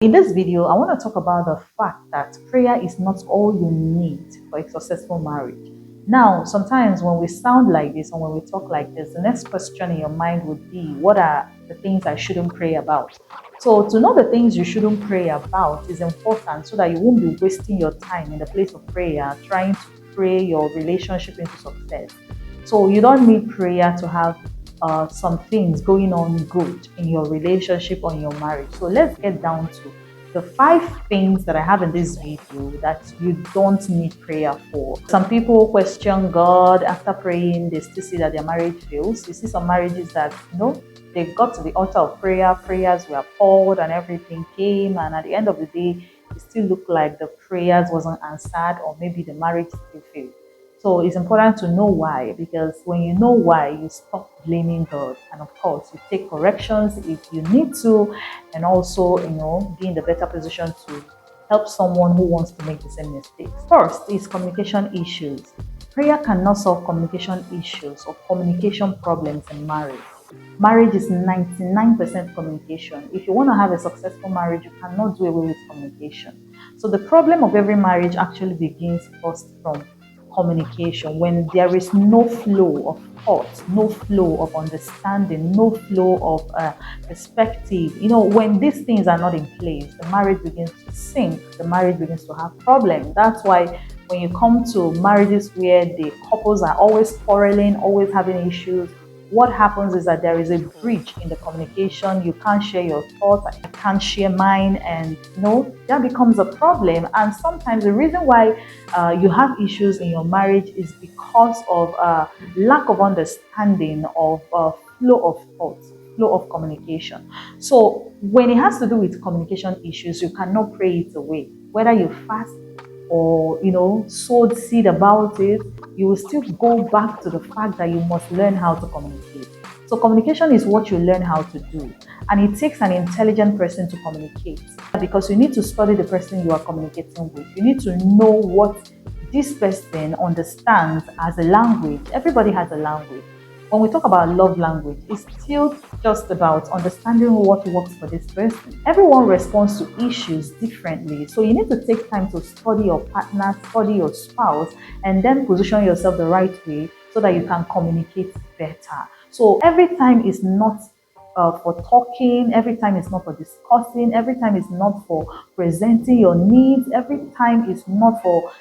In this video, I want to talk about the fact that prayer is not all you need for a successful marriage. Now, sometimes when we sound like this and when we talk like this, the next question in your mind would be, what are the things I shouldn't pray about? So to know the things you shouldn't pray about is important so that you won't be wasting your time in the place of prayer trying to pray your relationship into success. So you don't need prayer to have some things going on good in your relationship or in your marriage. So let's get down to the 5 things that I have in this video that you don't need prayer for. Some people question God after praying, they still see that their marriage fails. You see some marriages that, they got to the altar of prayer, prayers were poured and everything came, and at the end of the day, it still looked like the prayers wasn't answered or maybe the marriage still failed. So it's important to know why, because when you know why, you stop blaming God. And of course, you take corrections if you need to, and also, be in the better position to help someone who wants to make the same mistakes. First is communication issues. Prayer cannot solve communication issues or communication problems in marriage. Marriage is 99% communication. If you want to have a successful marriage, you cannot do away with communication. So the problem of every marriage actually begins first from communication. When there is no flow of thought, no flow of understanding, no flow of perspective, when these things are not in place, the marriage begins to sink, the marriage begins to have problems. That's why when you come to marriages where the couples are always quarreling, always having issues, what happens is that there is a breach in the communication. You can't share your thoughts, I can't share mine, and that becomes a problem. And sometimes the reason why you have issues in your marriage is because of lack of understanding of flow of thoughts, flow of communication. So when it has to do with communication issues, you cannot pray it away. Whether you fast or sowed seed about it, you will still go back to the fact that you must learn how to communicate. So communication is what you learn how to do, and it takes an intelligent person to communicate, because you need to study the person you are communicating with. You need to know what this person understands as a language. Everybody has a language. When we talk about love language, it's still just about understanding what works for this person. Everyone responds to issues differently. So you need to take time to study your partner, study your spouse, and then position yourself the right way so that you can communicate better. So every time is not for talking, every time is not for discussing, every time is not for presenting your needs, every time is not for,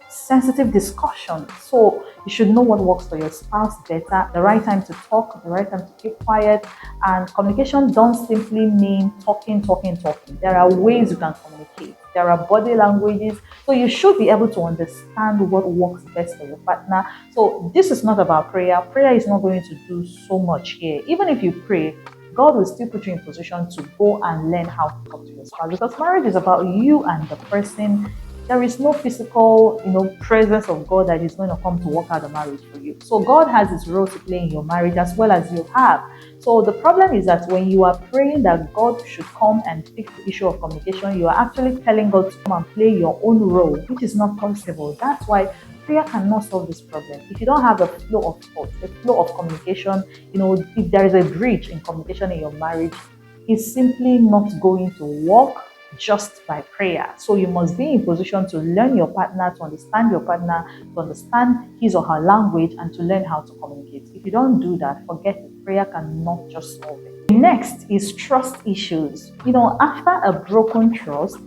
sensitive discussion. So you should know what works for your spouse better, the right time to talk, the right time to keep quiet. And communication don't simply mean talking. There are ways you can communicate. There are body languages. So you should be able to understand what works best for your partner. So this is not about prayer. Prayer is not going to do so much here. Even if you pray, God will still put you in position to go and learn how to talk to your spouse, because marriage is about you and the person. There is no physical, presence of God that is going to come to work out the marriage for you. So God has his role to play in your marriage as well as you have. So the problem is that when you are praying that God should come and fix the issue of communication, you are actually telling God to come and play your own role, which is not possible. That's why prayer cannot solve this problem. If you don't have a flow of thought, a flow of communication, if there is a breach in communication in your marriage, it's simply not going to work just by prayer. So you must be in position to learn your partner, to understand your partner, to understand his or her language, and to learn how to communicate. If you don't do that, forget it. Prayer cannot just solve it. Next is trust issues. After a broken trust,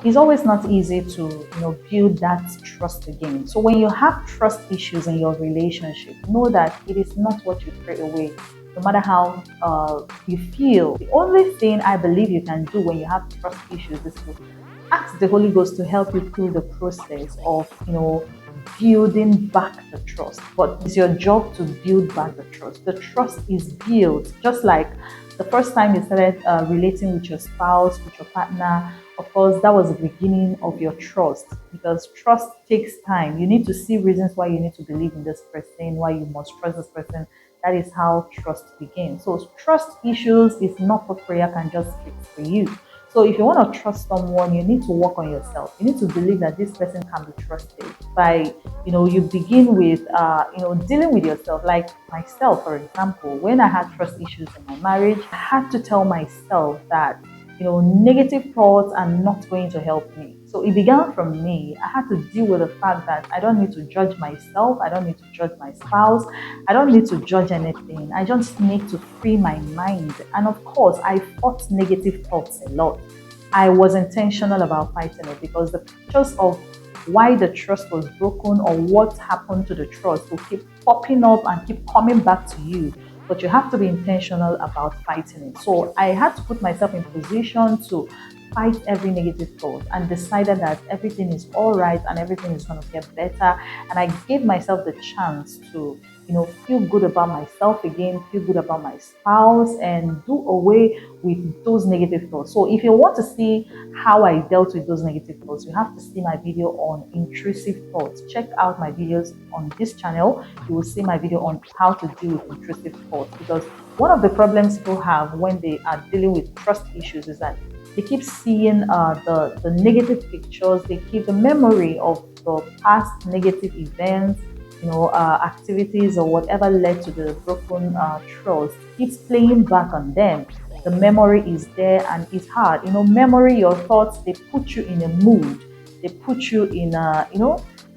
it's always not easy to build that trust again. So when you have trust issues in your relationship, know that it is not what you pray away. No matter how you feel, the only thing I believe you can do when you have trust issues is to ask the Holy Ghost to help you through the process of building back the trust. But it's your job to build back the trust. The trust is built just like the first time you started relating with your spouse, with your partner. Of course, that was the beginning of your trust, because trust takes time. You need to see reasons why you need to believe in this person, why you must trust this person. That is how trust begins. So trust issues is not what prayer can just fix for you. So if you want to trust someone, you need to work on yourself. You need to believe that this person can be trusted. By, you begin with, dealing with yourself. Like myself, for example, when I had trust issues in my marriage, I had to tell myself that negative thoughts are not going to help me. So it began from me. I had to deal with the fact that I don't need to judge myself. I don't need to judge my spouse. I don't need to judge anything. I just need to free my mind. And of course, I fought negative thoughts a lot. I was intentional about fighting it because the pictures of why the trust was broken or what happened to the trust will keep popping up and keep coming back to you. But you have to be intentional about fighting it. So I had to put myself in position to fight every negative thought and decided that everything is all right and everything is going to get better. And I gave myself the chance to feel good about myself again, feel good about my spouse, and do away with those negative thoughts. So if you want to see how I dealt with those negative thoughts, you have to see my video on intrusive thoughts. Check out my videos on this channel. You will see my video on how to deal with intrusive thoughts, because one of the problems people have when they are dealing with trust issues is that they keep seeing the negative pictures. They keep the memory of the past negative events, activities or whatever led to the broken trust keeps playing back on them. The memory is there and it's hard. Memory, your thoughts, they put you in a mood. They put you in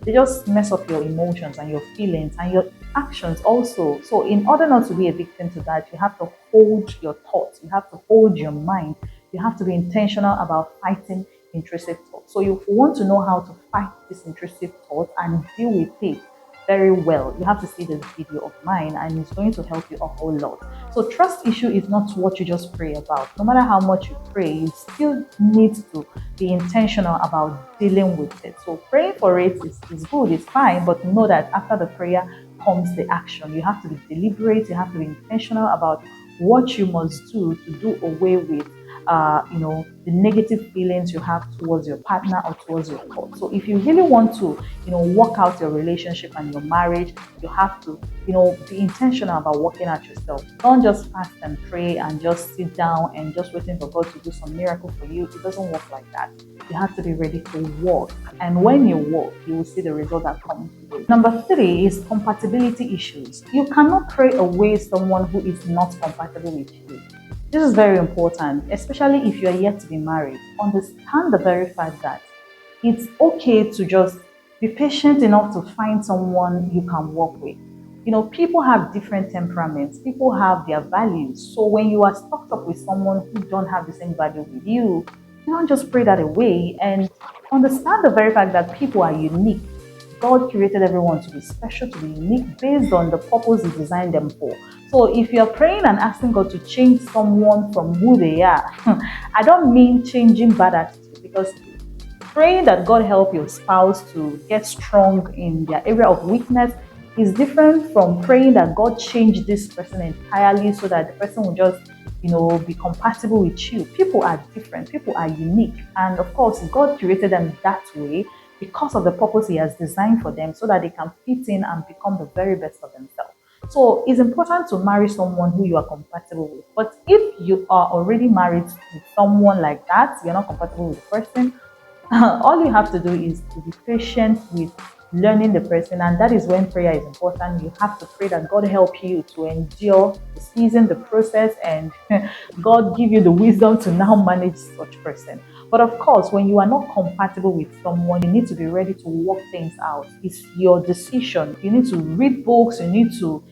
they just mess up your emotions and your feelings and your actions also. So in order not to be a victim to that, you have to hold your thoughts. You have to hold your mind. You have to be intentional about fighting intrusive thoughts. So if you want to know how to fight this intrusive thought and deal with it very well, you have to see this video of mine, and it's going to help you a whole lot. So trust issue is not what you just pray about. No matter how much you pray, you still need to be intentional about dealing with it. So praying for it is good, it's fine, but know that after the prayer comes the action. You have to be deliberate, you have to be intentional about what you must do to do away with the negative feelings you have towards your partner or towards your thoughts. So if you really want to, work out your relationship and your marriage, you have to, be intentional about working out yourself. Don't just fast and pray and just sit down and just waiting for God to do some miracle for you. It doesn't work like that. You have to be ready to work. And when you work, you will see the result that comes with it. Number 3 is compatibility issues. You cannot pray away someone who is not compatible with you. This is very important, especially if you are yet to be married. Understand the very fact that it's okay to just be patient enough to find someone you can work with. People have different temperaments. People have their values. So when you are stuck up with someone who don't have the same value with you, you don't just pray that away, and understand the very fact that people are unique. God created everyone to be special, to be unique based on the purpose He designed them for. So if you're praying and asking God to change someone from who they are, I don't mean changing bad attitude, because praying that God help your spouse to get strong in their area of weakness is different from praying that God change this person entirely so that the person will just be compatible with you. People are different, people are unique, and of course God created them that way because of the purpose He has designed for them, so that they can fit in and become the very best of themselves. So it's important to marry someone who you are compatible with. But if you are already married with someone like that, you're not compatible with the person, all you have to do is to be patient with learning the person, and that is when prayer is important. You have to pray that God help you to endure the season, the process, and God give you the wisdom to now manage such person. But of course, when you are not compatible with someone, you need to be ready to work things out. It's your decision. You need to read books. You need to,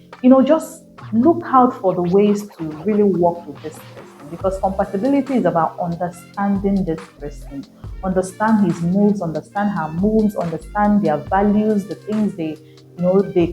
just look out for the ways to really work with this person, because compatibility is about understanding this person, understand his moves, understand her moves, understand their values, the things they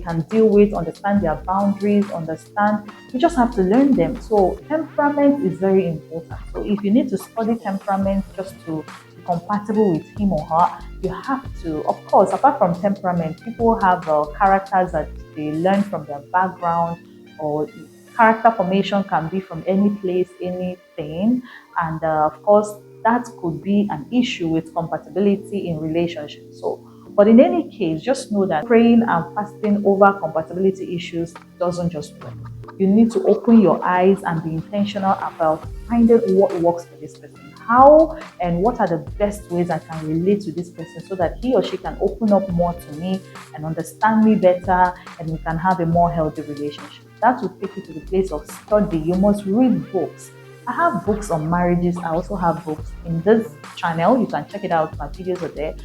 can deal with, understand their boundaries, understand. You just have to learn them. So temperament is very important. So if you need to study temperament just to be compatible with him or her, you have to, of course, apart from temperament, people have characters that they learn from their background, or character formation can be from any place, anything. And of course, that could be an issue with compatibility in relationships. So, but in any case, just know that praying and fasting over compatibility issues doesn't just work. You need to open your eyes and be intentional about finding what works for this person. How and what are the best ways I can relate to this person so that he or she can open up more to me and understand me better, and we can have a more healthy relationship. That will take you to the place of study. You must read books. I have books on marriages. I also have books in this channel. You can check it out. My videos are there.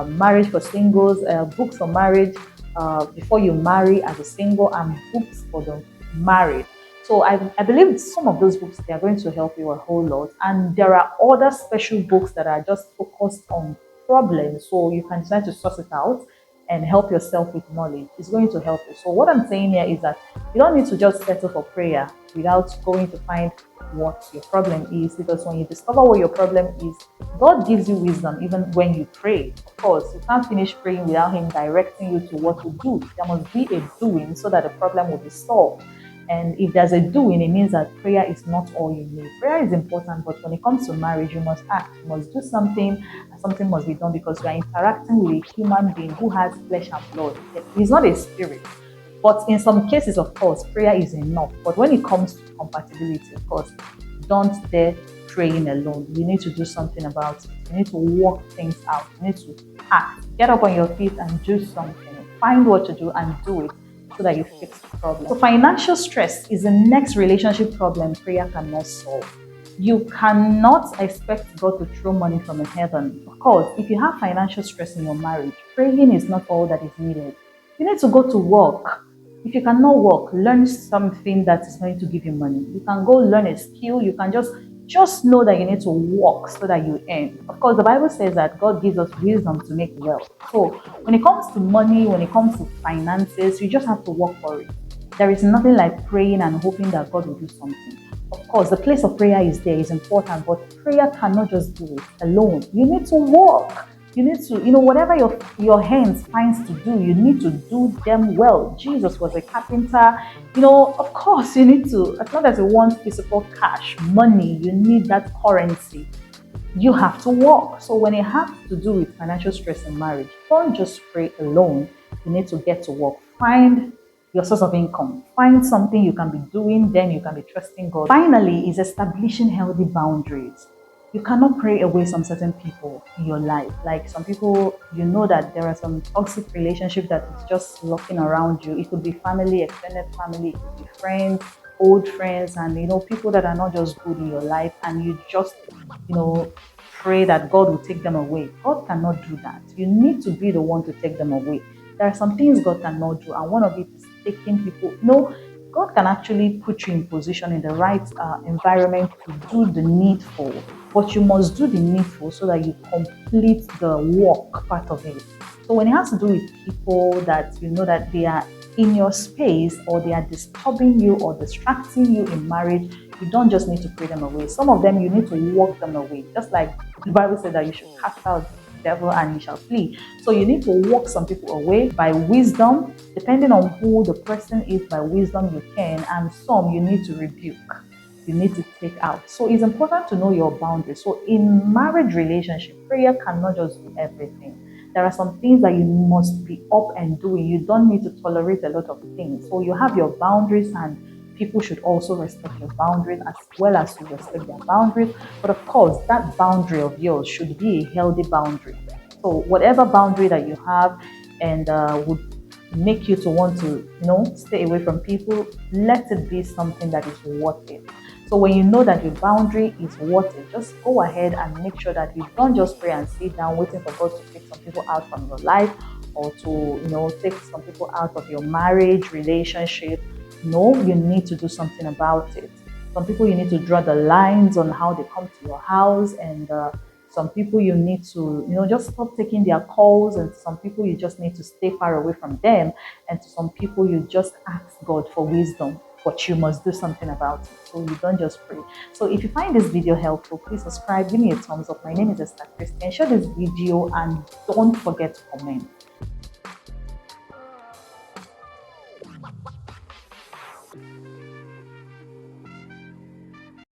Marriage for singles, books for marriage, before you marry as a single, and books for the married. So I believe some of those books, they are going to help you a whole lot. And there are other special books that are just focused on problems. So you can try to source it out and help yourself with knowledge. It's going to help you. So what I'm saying here is that you don't need to just settle for prayer without going to find what your problem is, because when you discover what your problem is, God gives you wisdom even when you pray. Of course, you can't finish praying without Him directing you to what to do. There must be a doing so that the problem will be solved. And if there's a doing, it means that prayer is not all you need. Prayer is important, but when it comes to marriage, you must act, you must do something, and something must be done, because you are interacting with a human being who has flesh and blood. He's not a spirit. But in some cases, of course, prayer is enough. But when it comes to compatibility, of course, don't dare praying alone. You need to do something about it. You need to work things out. You need to act. Get up on your feet and do something. Find what to do and do it so that you fix the problem. So financial stress is the next relationship problem prayer cannot solve. You cannot expect God to throw money from heaven. Of course, if you have financial stress in your marriage, praying is not all that is needed. You need to go to work. If you cannot work, learn something that is going to give you money. You can go learn a skill. You can just know that you need to work so that you earn. Of course, the Bible says that God gives us wisdom to make wealth. So when it comes to money, when it comes to finances, you just have to work for it. There is nothing like praying and hoping that God will do something. Of course, the place of prayer is there, is important, but prayer cannot just do it alone. You need to work. You need to, whatever your hands finds to do, you need to do them well. Jesus was a carpenter. Of course, you need to, as long as you want physical cash, money, you need that currency. You have to work. So when it has to do with financial stress in marriage, don't just pray alone. You need to get to work. Find your source of income. Find something you can be doing, then you can be trusting God. Finally, is establishing healthy boundaries. You cannot pray away some certain people in your life. Like some people, you know that there are some toxic relationships that is just lurking around you. It could be family, extended family, it could be friends, old friends, and people that are not just good in your life, and you just pray that God will take them away. God cannot do that. You need to be the one to take them away. There are some things God cannot do, and one of it is taking people. God can actually put you in position in the right environment to do the needful, but you must do the needful so that you complete the work part of it. So when it has to do with people that you know that they are in your space, or they are disturbing you or distracting you in marriage, you don't just need to pray them away. Some of them you need to walk them away. Just like the Bible said that you should cast out the devil and he shall flee. So you need to walk some people away by wisdom. Depending on who the person is, by wisdom you can, and some you need to rebuke. You need to take out. So it's important to know your boundaries. So in marriage relationship, prayer cannot just do everything. There are some things that you must be up and doing. You don't need to tolerate a lot of things. So you have your boundaries, and people should also respect your boundaries as well as you respect their boundaries. But of course, that boundary of yours should be a healthy boundary. So whatever boundary that you have and would make you to want to, stay away from people, let it be something that is worth it. So when you know that your boundary is worth it, just go ahead and make sure that you don't just pray and sit down waiting for God to take some people out from your life, or to, take some people out of your marriage relationship. No, you need to do something about it. Some people you need to draw the lines on how they come to your house, and some people you need to, just stop taking their calls, and some people you just need to stay far away from them, and to some people you just ask God for wisdom, but you must do something about it. So you don't just pray. So if you find this video helpful, please subscribe, give me a thumbs up. My name is Esther Christian. Share this video and don't forget to comment.